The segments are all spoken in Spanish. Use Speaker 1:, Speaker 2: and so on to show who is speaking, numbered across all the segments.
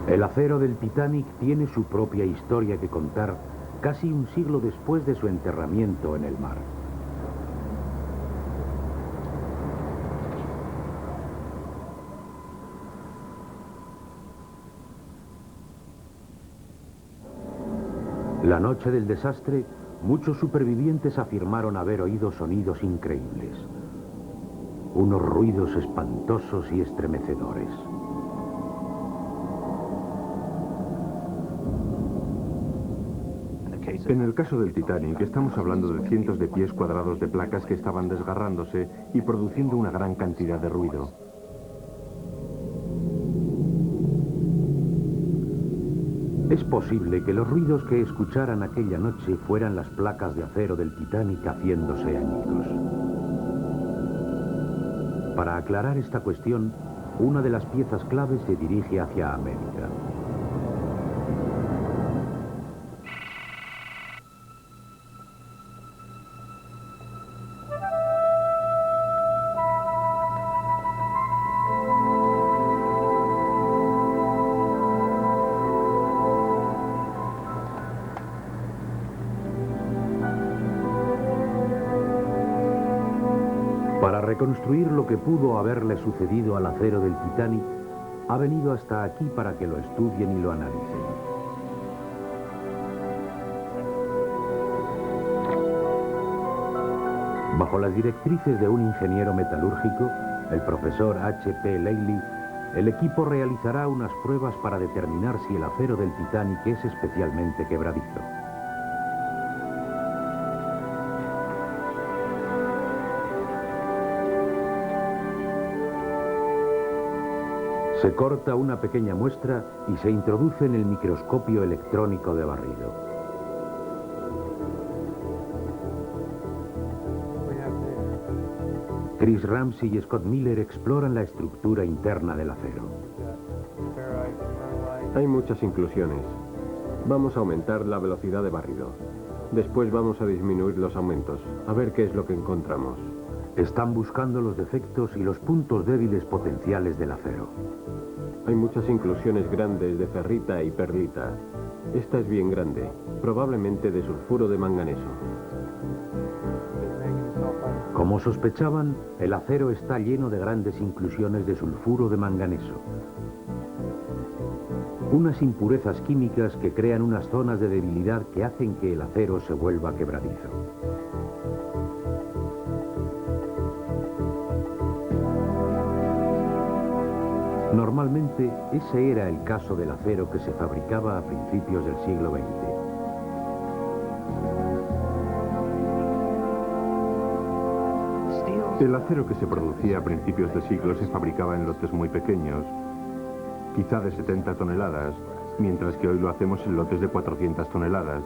Speaker 1: El acero del Titanic tiene su propia historia que contar casi un siglo después de su enterramiento en el mar. La noche del desastre, muchos supervivientes afirmaron haber oído sonidos increíbles. Unos ruidos espantosos y estremecedores.
Speaker 2: En el caso del Titanic, estamos hablando de cientos de pies cuadrados de placas que estaban desgarrándose y produciendo una gran cantidad de ruido.
Speaker 1: Es posible que los ruidos que escucharan aquella noche fueran las placas de acero del Titanic haciéndose añicos. Para aclarar esta cuestión, una de las piezas clave se dirige hacia América. Para reconstruir lo que pudo haberle sucedido al acero del Titanic, ha venido hasta aquí para que lo estudien y lo analicen. Bajo las directrices de un ingeniero metalúrgico, el profesor H.P. Leahy, el equipo realizará unas pruebas para determinar si el acero del Titanic es especialmente quebradizo. Se corta una pequeña muestra y se introduce en el microscopio electrónico de barrido. Chris Ramsey y Scott Miller exploran la estructura interna del acero.
Speaker 2: Hay muchas inclusiones. Vamos a aumentar la velocidad de barrido. Después vamos a disminuir los aumentos, a ver qué es lo que encontramos.
Speaker 1: Están buscando los defectos y los puntos débiles potenciales del acero.
Speaker 2: Hay muchas inclusiones grandes de ferrita y perlita. Esta es bien grande, probablemente de sulfuro de manganeso.
Speaker 1: Como sospechaban, el acero está lleno de grandes inclusiones de sulfuro de manganeso. Unas impurezas químicas que crean unas zonas de debilidad que hacen que el acero se vuelva quebradizo. Normalmente, ese era el caso del acero que se fabricaba a principios del siglo XX.
Speaker 2: El acero que se producía a principios de siglo se fabricaba en lotes muy pequeños, quizá de 70 toneladas, mientras que hoy lo hacemos en lotes de 400 toneladas.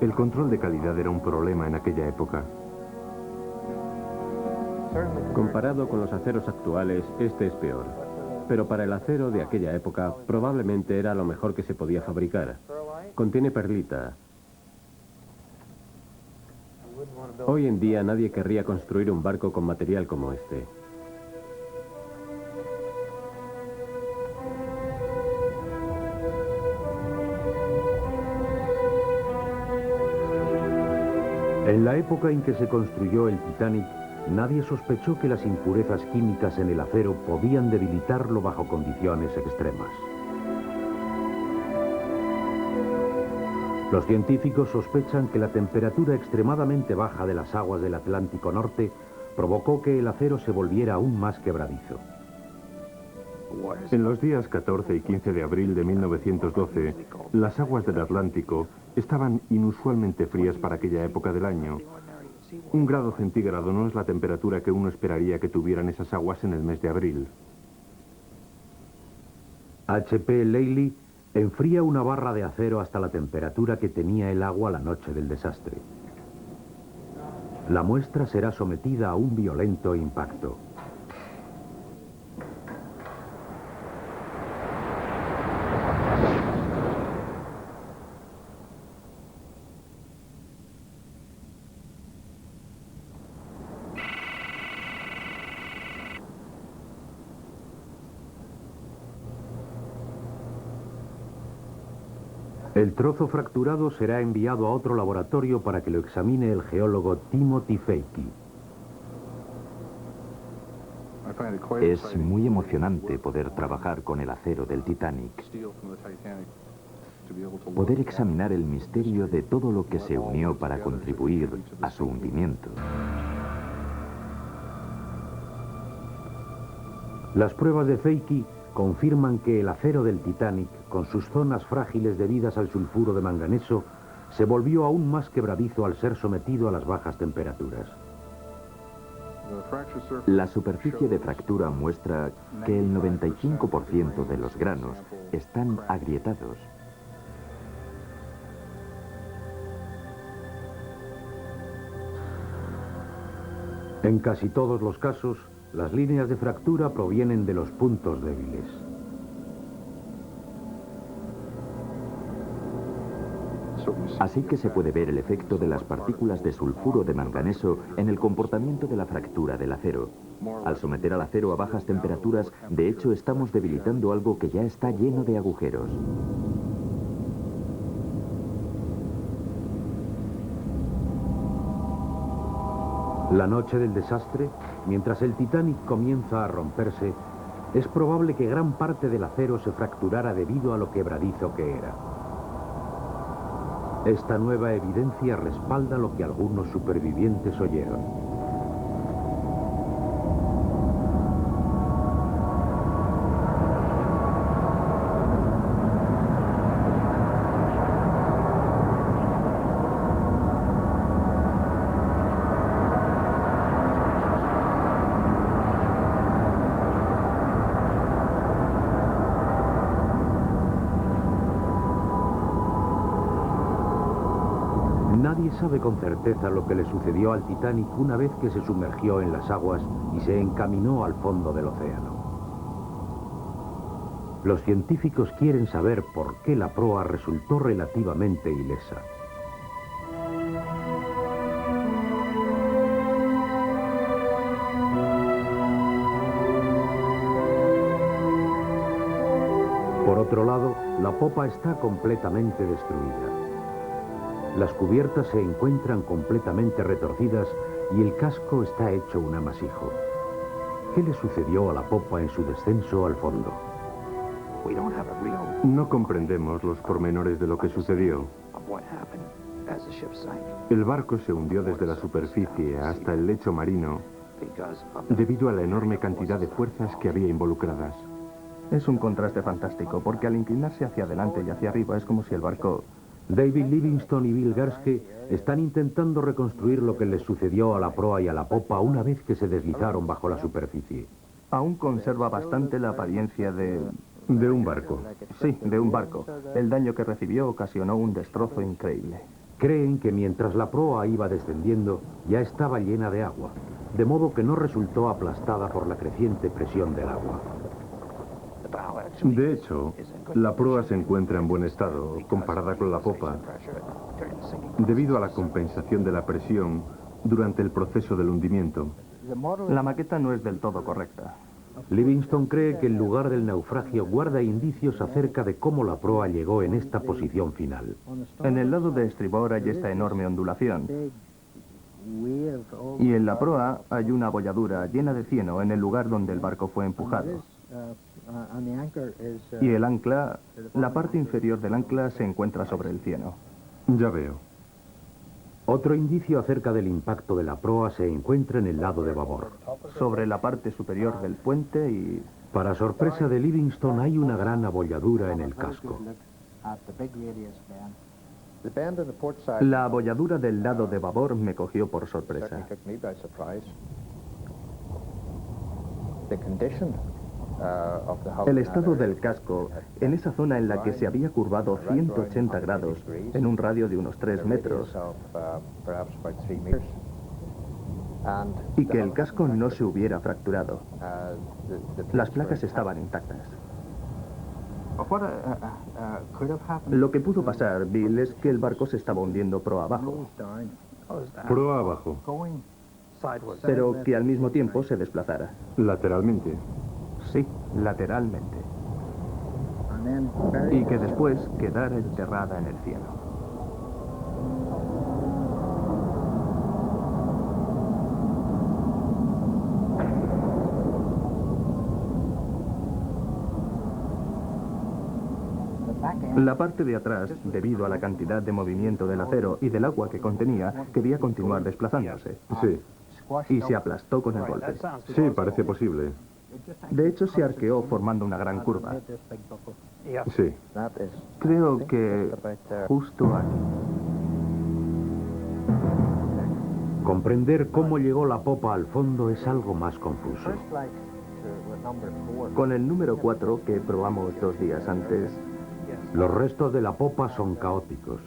Speaker 2: El control de calidad era un problema en aquella época. Comparado con los aceros actuales, este es peor. Pero para el acero de aquella época, probablemente era lo mejor que se podía fabricar. Contiene perlita. Hoy en día nadie querría construir un barco con material como este.
Speaker 1: En la época en que se construyó el Titanic, nadie sospechó que las impurezas químicas en el acero podían debilitarlo bajo condiciones extremas. Los científicos sospechan que la temperatura extremadamente baja de las aguas del Atlántico Norte provocó que el acero se volviera aún más quebradizo.
Speaker 2: En los días 14 y 15 de abril de 1912, las aguas del Atlántico estaban inusualmente frías para aquella época del año. 1 grado centígrado no es la temperatura que uno esperaría que tuvieran esas aguas en el mes de abril.
Speaker 1: H.P. Leahy enfría una barra de acero hasta la temperatura que tenía el agua la noche del desastre. La muestra será sometida a un violento impacto. El trozo fracturado será enviado a otro laboratorio para que lo examine el geólogo Timothy Feike.
Speaker 3: Es muy emocionante poder trabajar con el acero del Titanic, poder examinar el misterio de todo lo que se unió para contribuir a su hundimiento.
Speaker 1: Las pruebas de Feike confirman que el acero del Titanic, con sus zonas frágiles debidas al sulfuro de manganeso, se volvió aún más quebradizo al ser sometido a las bajas temperaturas.
Speaker 3: La superficie de fractura muestra que el 95% de los granos están agrietados.
Speaker 1: En casi todos los casos, las líneas de fractura provienen de los puntos débiles.
Speaker 3: Así que se puede ver el efecto de las partículas de sulfuro de manganeso en el comportamiento de la fractura del acero. Al someter al acero a bajas temperaturas, de hecho estamos debilitando algo que ya está lleno de agujeros.
Speaker 1: La noche del desastre, mientras el Titanic comienza a romperse, es probable que gran parte del acero se fracturara debido a lo quebradizo que era. Esta nueva evidencia respalda lo que algunos supervivientes oyeron. Nadie sabe con certeza lo que le sucedió al Titanic una vez que se sumergió en las aguas y se encaminó al fondo del océano. Los científicos quieren saber por qué la proa resultó relativamente ilesa. Por otro lado, la popa está completamente destruida. Las cubiertas se encuentran completamente retorcidas y el casco está hecho un amasijo. ¿Qué le sucedió a la popa en su descenso al fondo?
Speaker 2: No comprendemos los pormenores de lo que sucedió. El barco se hundió desde la superficie hasta el lecho marino debido a la enorme cantidad de fuerzas que había involucradas.
Speaker 4: Es un contraste fantástico, porque al inclinarse hacia adelante y hacia arriba es como si el barco...
Speaker 1: David Livingstone y Bill Garske están intentando reconstruir lo que les sucedió a la proa y a la popa una vez que se deslizaron bajo la superficie.
Speaker 4: Aún conserva bastante la apariencia de...
Speaker 2: De un barco.
Speaker 4: Sí, de un barco. El daño que recibió ocasionó un destrozo increíble.
Speaker 1: Creen que mientras la proa iba descendiendo, ya estaba llena de agua, de modo que no resultó aplastada por la creciente presión del agua.
Speaker 2: De hecho, la proa se encuentra en buen estado, comparada con la popa, debido a la compensación de la presión durante el proceso del hundimiento.
Speaker 4: La maqueta no es del todo correcta.
Speaker 1: Livingstone cree que el lugar del naufragio guarda indicios acerca de cómo la proa llegó en esta posición final.
Speaker 4: En el lado de estribor hay esta enorme ondulación. Y en la proa hay una abolladura llena de cieno en el lugar donde el barco fue empujado. Y el ancla, la parte inferior del ancla se encuentra sobre el cieno.
Speaker 2: Ya veo.
Speaker 1: Otro indicio acerca del impacto de la proa se encuentra en el lado de babor.
Speaker 4: Sobre la parte superior del puente y...
Speaker 1: Para sorpresa de Livingstone hay una gran abolladura en el casco.
Speaker 4: La abolladura del lado de babor me cogió por sorpresa. El estado del casco, en esa zona en la que se había curvado 180 grados, en un radio de unos 3 metros, y que el casco no se hubiera fracturado. Las placas estaban intactas. Lo que pudo pasar, Bill, es que el barco se estaba hundiendo proa abajo.
Speaker 2: Proa abajo.
Speaker 4: Pero que al mismo tiempo se desplazara.
Speaker 2: Lateralmente.
Speaker 4: Sí, lateralmente. y que después quedara enterrada en el cielo. La parte de atrás, debido a la cantidad de movimiento del acero y del agua que contenía, quería continuar desplazándose.
Speaker 2: Sí,
Speaker 4: Y se aplastó con el golpe.
Speaker 2: sí, parece posible.
Speaker 4: De hecho, se arqueó formando una gran curva.
Speaker 2: Sí.
Speaker 4: Creo que justo aquí.
Speaker 1: Comprender cómo llegó la popa al fondo es algo más confuso.
Speaker 4: Con el número 4, que probamos 2 días antes,
Speaker 1: Los restos de la popa son caóticos.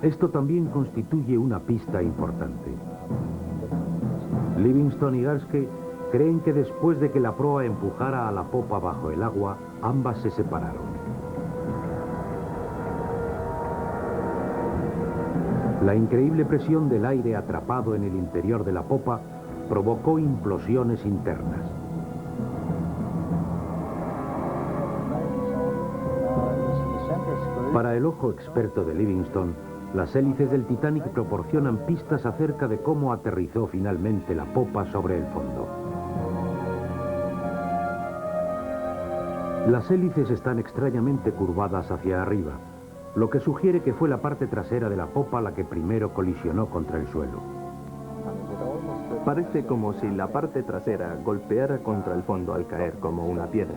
Speaker 1: Esto también constituye una pista importante. Livingstone y Garske creen que después de que la proa empujara a la popa bajo el agua, ambas se separaron. La increíble presión del aire atrapado en el interior de la popa provocó implosiones internas. Para el ojo experto de Livingstone, las hélices del Titanic proporcionan pistas acerca de cómo aterrizó finalmente la popa sobre el fondo. Las hélices están extrañamente curvadas hacia arriba, lo que sugiere que fue la parte trasera de la popa la que primero colisionó contra el suelo.
Speaker 4: parece como si la parte trasera golpeara contra el fondo al caer como una piedra.